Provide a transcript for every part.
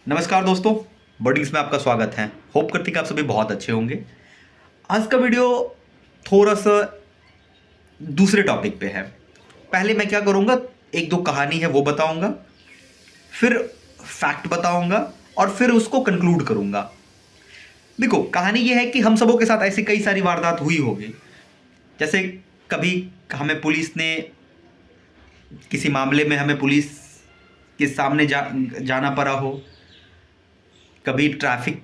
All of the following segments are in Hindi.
नमस्कार दोस्तों, वर्डिंग्स में आपका स्वागत है। होप करती कि आप सभी बहुत अच्छे होंगे। आज का वीडियो थोड़ा सा दूसरे टॉपिक पे है। पहले मैं क्या करूँगा, एक दो कहानी है वो बताऊँगा, फिर फैक्ट बताऊँगा और फिर उसको कंक्लूड करूँगा। देखो, कहानी ये है कि हम सबों के साथ ऐसी कई सारी वारदात हुई होगी। जैसे कभी हमें पुलिस ने किसी मामले में हमें पुलिस के सामने जाना पड़ा हो, कभी ट्रैफिक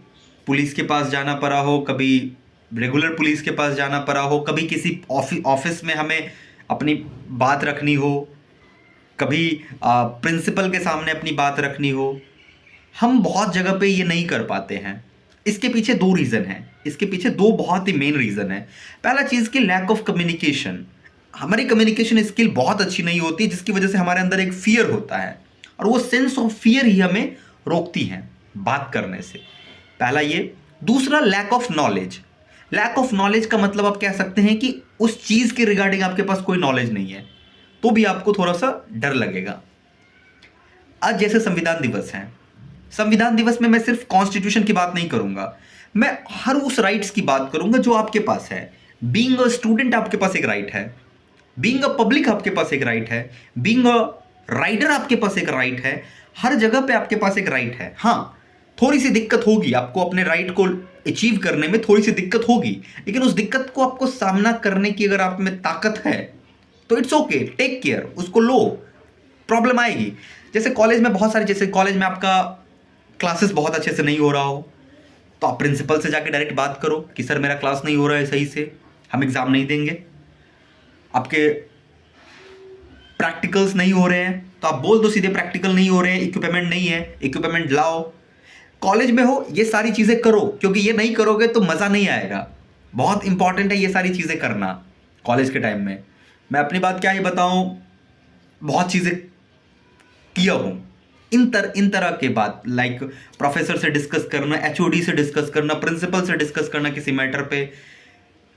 पुलिस के पास जाना पड़ा हो, कभी रेगुलर पुलिस के पास जाना पड़ा हो, कभी किसी ऑफिस में हमें अपनी बात रखनी हो, कभी प्रिंसिपल के सामने अपनी बात रखनी हो। हम बहुत जगह पे ये नहीं कर पाते हैं। इसके पीछे दो रीज़न हैं। इसके पीछे दो बहुत ही मेन रीज़न है। पहला चीज़ कि लैक ऑफ कम्युनिकेशन। हमारी कम्युनिकेशन स्किल बहुत अच्छी नहीं होती, जिसकी वजह से हमारे अंदर एक फियर होता है और वो सेंस ऑफ फियर ही हमें रोकती हैं बात करने से। पहला ये। दूसरा, lack of knowledge. Lack of knowledge का मतलब आप कह सकते हैं कि उस चीज़ के रिगार्डिंग आपके पास कोई नॉलेज नहीं है, तो भी आपको थोड़ा सा डर लगेगा। आज जैसे संविधान दिवस है, संविधान दिवस में मैं सिर्फ कॉन्स्टिट्यूशन की बात नहीं करूंगा, मैं हर उस राइट्स की बात करूंगा जो आपके पास है। बीइंग अ स्टूडेंट आपके पास एक राइट है, बीइंग अ पब्लिक आपके पास एक राइट है, बीइंग अ राइडर आपके पास एक राइट है। हर जगह पे आपके पास एक राइट है। हाँ, थोड़ी सी दिक्कत होगी आपको अपने राइट को अचीव करने में, थोड़ी सी दिक्कत होगी, लेकिन उस दिक्कत को आपको सामना करने की अगर आप में ताकत है तो इट्स ओके, टेक केयर, उसको लो। प्रॉब्लम आएगी। जैसे कॉलेज में बहुत सारे, जैसे कॉलेज में आपका क्लासेस बहुत अच्छे से नहीं हो रहा हो, तो आप प्रिंसिपल से जाके डायरेक्ट बात करो कि सर मेरा क्लास नहीं हो रहा है सही से, हम एग्ज़ाम नहीं देंगे। आपके प्रैक्टिकल्स नहीं हो रहे हैं तो आप बोल दो सीधे, प्रैक्टिकल नहीं हो रहे हैं, इक्विपमेंट नहीं है, इक्विपमेंट लाओ। कॉलेज में हो ये सारी चीज़ें करो, क्योंकि ये नहीं करोगे तो मज़ा नहीं आएगा। बहुत इंपॉर्टेंट है ये सारी चीज़ें करना कॉलेज के टाइम में। मैं अपनी बात क्या ही बताऊं, बहुत चीज़ें किया हूँ। इन तरह के बात, लाइक प्रोफेसर से डिस्कस करना, एचओडी से डिस्कस करना, प्रिंसिपल से डिस्कस करना किसी मैटर पे।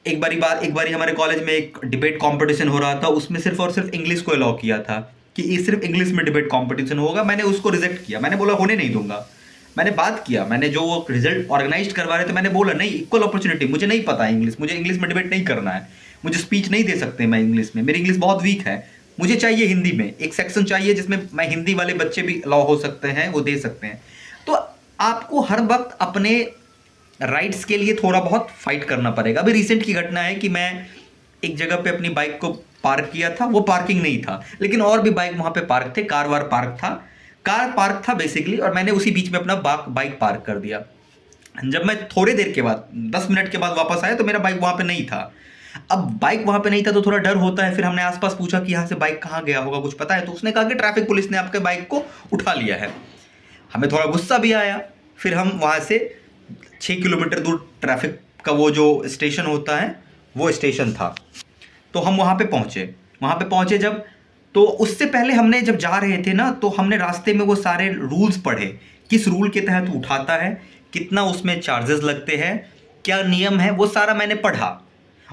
एक बारी हमारे कॉलेज में एक डिबेट कंपटीशन हो रहा था, उसमें सिर्फ और सिर्फ इंग्लिश को अलाउ किया था कि ये सिर्फ इंग्लिश में डिबेट कंपटीशन होगा। मैंने उसको रिजेक्ट किया, मैंने बोला होने नहीं दूंगा। मैंने बात किया, मैंने जो वो रिजल्ट ऑर्गेनाइज करवा रहे थे, मैंने बोला नहीं, इक्वल अपॉर्चुनिटी, मुझे नहीं पता इंग्लिश, मुझे इंग्लिश में डिबेट नहीं करना है, मुझे स्पीच नहीं दे सकते मैं इंग्लिश में, मेरी इंग्लिश बहुत वीक है, मुझे चाहिए हिंदी में एक सेक्शन चाहिए जिसमें मैं हिंदी वाले बच्चे भी अलाउ हो सकते हैं, वो दे सकते हैं। तो आपको हर वक्त अपने राइट्स के लिए थोड़ा बहुत फाइट करना पड़ेगा। अभी रिसेंट की घटना है कि मैं एक जगह पे अपनी बाइक को पार्क किया था, वो पार्किंग नहीं था, लेकिन और भी बाइक वहां पे पार्क थे, कार वार पार्क था, कार पार्क था बेसिकली, और मैंने उसी बीच में अपना बाइक पार्क कर दिया। जब मैं थोड़ी देर के बाद 10 मिनट के बाद वापस आया तो मेरा बाइक वहां पे नहीं था। अब बाइक वहां पे नहीं था तो थोड़ा डर होता है। फिर हमने आसपास पूछा कि यहाँ से बाइक कहाँ गया होगा, कुछ पता है? तो उसने कहा कि ट्रैफिक पुलिस ने आपके बाइक को उठा लिया है। हमें थोड़ा गुस्सा भी आया। फिर हम वहाँ से 6 किलोमीटर दूर ट्रैफिक का वो जो स्टेशन होता है, वो स्टेशन था, तो हम वहाँ पे पहुँचे। वहाँ पे पहुँचे जब, तो उससे पहले हमने जब जा रहे थे ना, तो हमने रास्ते में वो सारे रूल्स पढ़े, किस रूल के तहत उठाता है, कितना उसमें चार्जेस लगते हैं, क्या नियम है, वो सारा मैंने पढ़ा।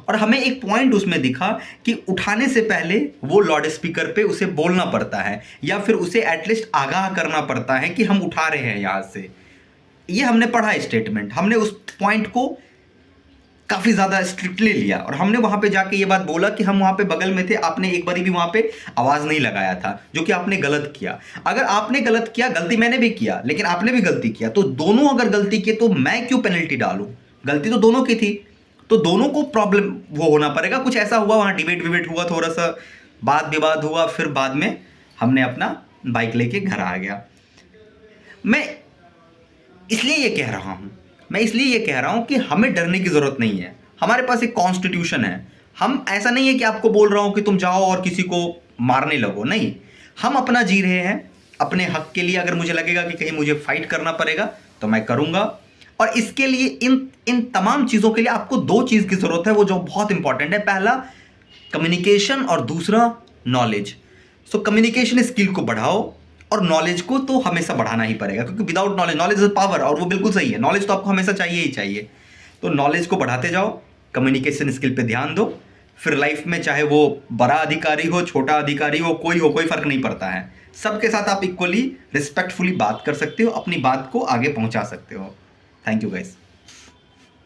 और हमें एक पॉइंट उसमें दिखा कि उठाने से पहले वो लाउड स्पीकर पे उसे बोलना पड़ता है, या फिर उसे एटलीस्ट आगाह करना पड़ता है कि हम उठा रहे हैं यहाँ से। ये हमने पढ़ा स्टेटमेंट, हमने उस पॉइंट को काफ़ी ज़्यादा स्ट्रिक्टली लिया और हमने वहाँ पे जाके ये बात बोला कि हम वहाँ पे बगल में थे, आपने एक बारी भी वहाँ पे आवाज़ नहीं लगाया था, जो कि आपने गलत किया। अगर आपने गलत किया, गलती मैंने भी किया, लेकिन आपने भी गलती किया, तो दोनों अगर गलती किए तो मैं क्यों पेनल्टी डालूं? गलती तो दोनों की थी, तो दोनों को प्रॉब्लम वो होना पड़ेगा। कुछ ऐसा हुआ, वहाँ डिबेट विबेट हुआ, थोड़ा सा वाद विवाद हुआ, फिर बाद में हमने अपना बाइक लेके घर आ गया। मैं इसलिए ये कह रहा हूँ, मैं इसलिए ये कह रहा हूँ कि हमें डरने की ज़रूरत नहीं है। हमारे पास एक कॉन्स्टिट्यूशन है। हम, ऐसा नहीं है कि आपको बोल रहा हूँ कि तुम जाओ और किसी को मारने लगो, नहीं। हम अपना जी रहे हैं अपने हक के लिए। अगर मुझे लगेगा कि कहीं मुझे फाइट करना पड़ेगा तो मैं करूँगा। और इसके लिए इन इन तमाम चीज़ों के लिए आपको दो चीज़ की ज़रूरत है, वो जो बहुत इंपॉर्टेंट है। पहला कम्युनिकेशन और दूसरा नॉलेज। सो कम्युनिकेशन स्किल को बढ़ाओ और नॉलेज को तो हमेशा बढ़ाना ही पड़ेगा, क्योंकि without knowledge, knowledge is power, और वो बिल्कुल सही है। नॉलेज तो आपको हमेशा चाहिए ही चाहिए। तो नॉलेज को बढ़ाते जाओ, कम्युनिकेशन स्किल पे ध्यान दो, फिर लाइफ में चाहे वो बड़ा अधिकारी हो, छोटा अधिकारी हो, कोई फ़र्क नहीं पड़ता है। सबके साथ आप इक्वली रिस्पेक्टफुली बात कर सकते हो, अपनी बात को आगे पहुंचा सकते हो। Thank you guys.